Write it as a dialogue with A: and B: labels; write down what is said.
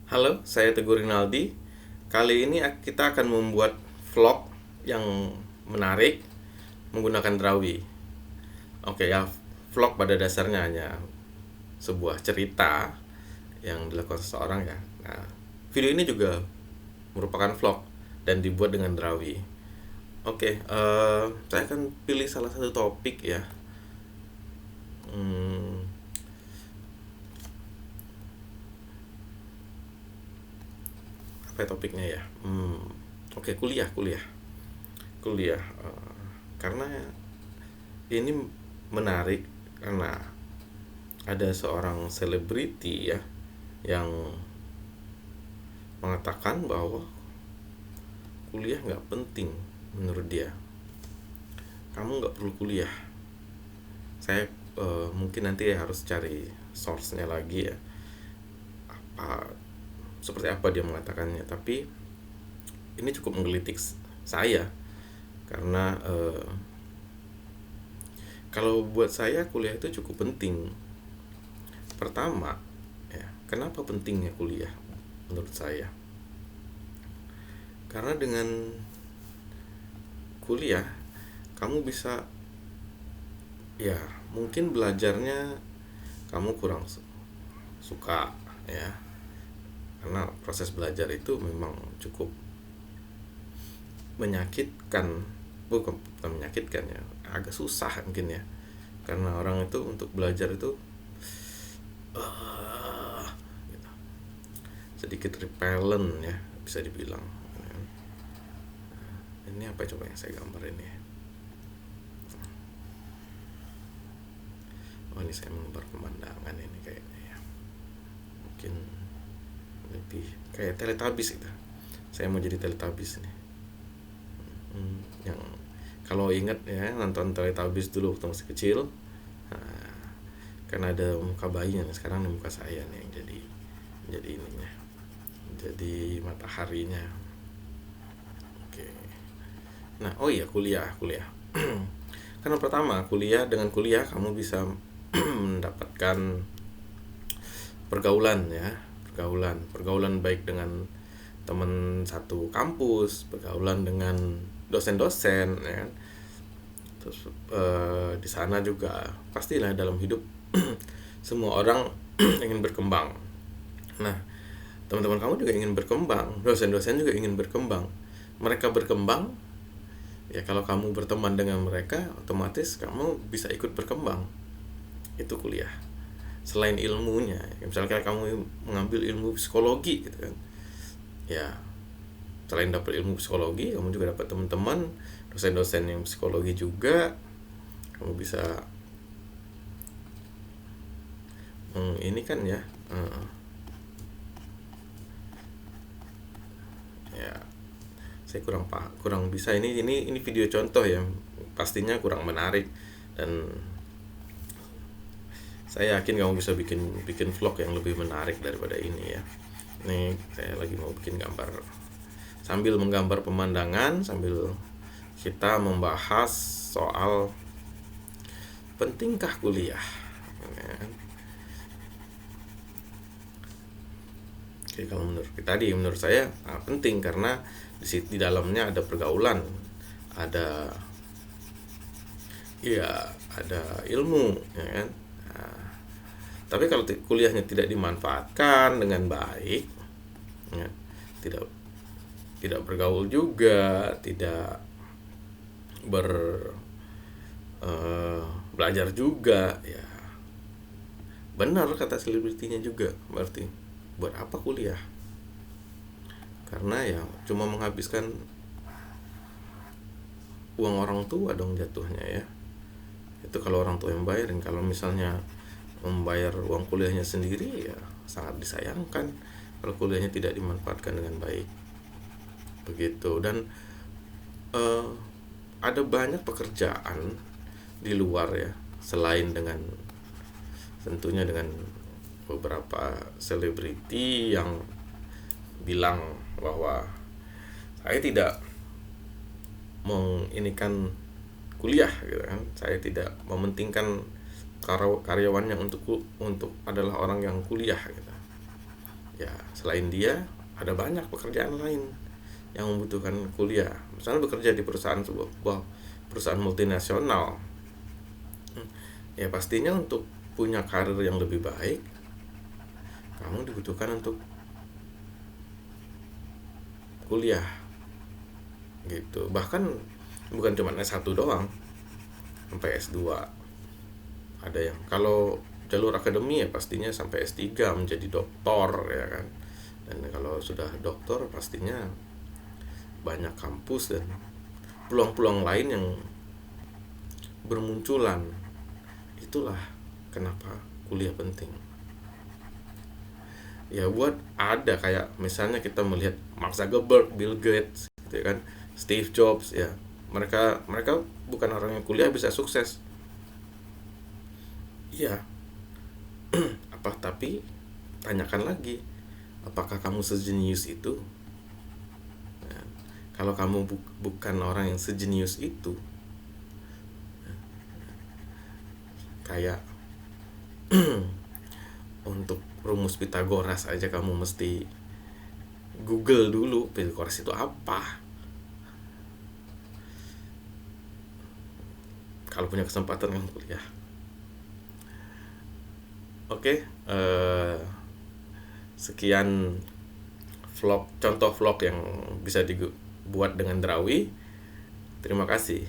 A: Halo, saya Teguh Rinaldi. Kali ini kita akan membuat vlog yang menarik menggunakan Drawi. Oke ya, vlog pada dasarnya hanya sebuah cerita yang dilakukan seseorang ya. Nah, video ini juga merupakan vlog dan dibuat dengan Drawi. Oke, saya akan pilih salah satu topik ya. Hmm, apa topiknya ya? Oke, kuliah. Karena ini menarik karena ada seorang selebriti ya yang mengatakan bahwa kuliah nggak penting menurut dia. Kamu nggak perlu kuliah. Saya mungkin nanti harus cari source-nya lagi ya. Apa seperti apa dia mengatakannya, tapi ini cukup menggelitik saya karena kalau buat saya kuliah itu cukup penting. Pertama, ya, kenapa pentingnya kuliah menurut saya? Karena dengan kuliah kamu bisa, ya, mungkin belajarnya kamu kurang suka ya. Karena proses belajar itu memang cukup menyakitkan, bukan menyakitkan ya, agak susah mungkin ya. Karena orang itu untuk belajar itu gitu, sedikit repellent ya, bisa dibilang. Ini apa coba yang saya gambar ini? Oh, ini saya menggambar pemandangan ini kayaknya ya. Mungkin lebih kayak Teletubbies gitu. Saya mau jadi Teletubbies nih. Yang kalau ingat ya, nonton Teletubbies dulu waktu masih kecil, nah, kan ada muka bayinya, sekarang ada muka saya nih yang jadi ininya, jadi mataharinya. Oke. Nah, oh iya, kuliah. Karena pertama, dengan kuliah kamu bisa mendapatkan pergaulan ya, pergaulan baik dengan teman satu kampus, pergaulan dengan dosen-dosen ya kan. Terus di sana juga pastilah dalam hidup semua orang ingin berkembang. Nah, teman-teman kamu juga ingin berkembang, dosen-dosen juga ingin berkembang. Mereka berkembang, ya kalau kamu berteman dengan mereka, otomatis kamu bisa ikut berkembang. Itu kuliah. Selain ilmunya, misalnya kamu mengambil ilmu psikologi gitu kan, ya selain dapat ilmu psikologi, kamu juga dapat teman-teman dosen-dosen yang psikologi juga. Kamu bisa ini kan ya, ya saya kurang bisa ini video contoh ya, pastinya kurang menarik, dan saya yakin kamu bisa bikin vlog yang lebih menarik daripada ini ya. Ini saya lagi mau bikin gambar sambil menggambar pemandangan, sambil kita membahas soal pentingkah kuliah ya. Oke, kalau menurut saya penting karena di dalamnya ada pergaulan, ada, ya, ada ilmu ya kan. Nah, tapi kalau kuliahnya tidak dimanfaatkan dengan baik ya, tidak tidak bergaul juga, tidak belajar juga ya, benar kata selebritinya juga, berarti buat apa kuliah? Karena ya cuma menghabiskan uang orang tua dong jatuhnya ya. Itu kalau orang tua yang bayarin. Kalau misalnya membayar uang kuliahnya sendiri, ya sangat disayangkan kalau kuliahnya tidak dimanfaatkan dengan baik. Begitu. Dan ada banyak pekerjaan di luar ya, selain dengan tentunya dengan beberapa selebriti yang bilang bahwa saya tidak menginikan kuliah gitu kan, saya tidak mementingkan karyawannya untuk adalah orang yang kuliah gitu Ya, selain dia ada banyak pekerjaan lain yang membutuhkan kuliah. Misalnya bekerja di sebuah perusahaan multinasional. Ya pastinya untuk punya karir yang lebih baik, kamu dibutuhkan untuk kuliah gitu. Bahkan bukan cuma S1 doang, sampai S2. Ada yang kalau jalur akademi ya pastinya sampai S3 menjadi doktor ya kan. Dan kalau sudah doktor pastinya banyak kampus dan peluang-peluang lain yang bermunculan. Itulah kenapa kuliah penting. Ya buat ada kayak misalnya kita melihat Mark Zuckerberg, Bill Gates, gitu ya kan, Steve Jobs ya. Mereka mereka bukan orang yang kuliah bisa sukses. Iya, apa tapi tanyakan lagi, apakah kamu sejenius itu? Ya, kalau kamu bukan orang yang sejenius itu, kayak untuk rumus Pitagoras aja kamu mesti Google dulu Pitagoras itu apa. Kalau punya kesempatan kamu kuliah. Oke, sekian contoh vlog yang bisa dibuat dengan Drawi. Terima kasih.